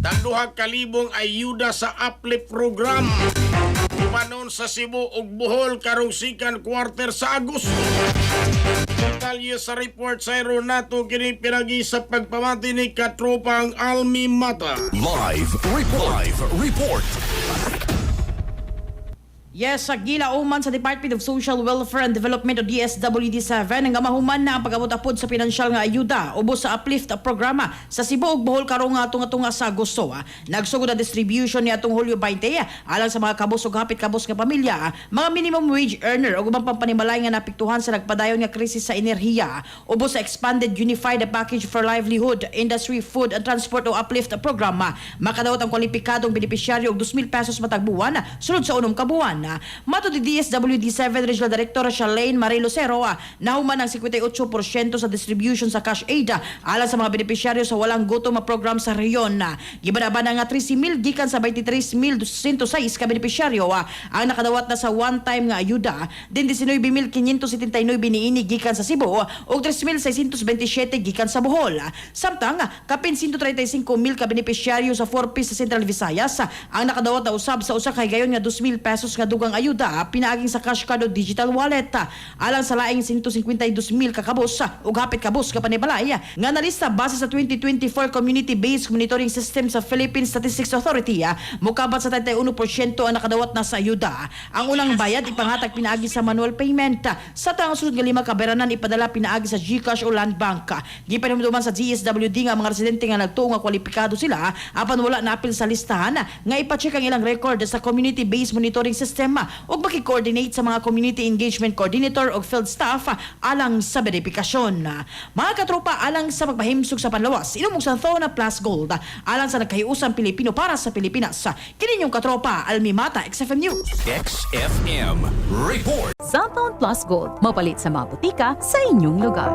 Tanduha kalibong ayuda sa uplift program. Umanon sa Cebu ug Bohol karong second quarter sa Agosto. Detalye sa report sa Renato kini pinagi sa pagpamati ni katropang Almi Mata. Live report. Yes, sa gilauman sa Department of Social Welfare and Development o DSWD7 nga mahuman na ang pag-abot-apod sa pinansyal nga ayuda ubos sa uplift programa sa Cebu ug Bohol karong tunga sa Agosto. Nagsugod na distribution ni atong Hulyo 20 alang sa mga kabus ug hapit-kabus nga pamilya, mga minimum wage earner ug ubang pampanimalay nga napiktuhan sa nagpadayon nga krisis sa enerhiya ubos sa expanded Unified Package for Livelihood, Industry, Food and Transport o uplift programa. Makadaot ang kwalipikadong benepisyaryo og 2,000 pesos matag buwan sunod sa unom ka buwan. Mato di DSWD7 Regional Director Charlene Marie Lucero, nahuman ang 58% sa distribution sa cash aid alang sa mga benepisyaryo sa walang gutom nga program sa reyon. Gibanaban nga 13,000 gikan sa 23,206 ka benepisyaryo ang nakadawat na sa one-time nga ayuda, din 19,579 niini gikan sa Cebu ug 3,627 gikan sa Bohol. Samtang kapin 135,000 ka benepisyaryo sa 4Ps sa Central Visayas ang nakadawat na usab sa usa ka higayon nga 2,000 pesos nga dugang ayuda pinaaging sa cash card o digital wallet alang sa laing 152,000 kakabos ug hapit kabos ka panibalay nga nalista base sa 2024 Community-Based Monitoring System sa Philippine Statistics Authority. Mukabat sa 31% ang nakadawat na sa ayuda. Ang unang bayad ipanghatag pinaagi sa manual payment, sa tang sunod nga 5 ka beranan ipadala pinaagi sa GCash o Land Bank. Gipanumduman sa DSWD nga mga residente nga nagtuo nga kwalipikado sila apan wala na apil sa listahan nga ipacheck ang ilang record sa Community-Based Monitoring System ug maki-coordinate sa mga Community Engagement Coordinator o field staff alang sa verifikasyon. Mga katropa, alang sa pagpahimsog sa panlawas, inumog sa Thona Plus Gold alang sa nagkahiusang Pilipino para sa Pilipinas. Kininyong katropa, Almi Mata, XFM News. XFM report. Cellphone Plus Gold, mapalit sa mga butika sa inyong lugar.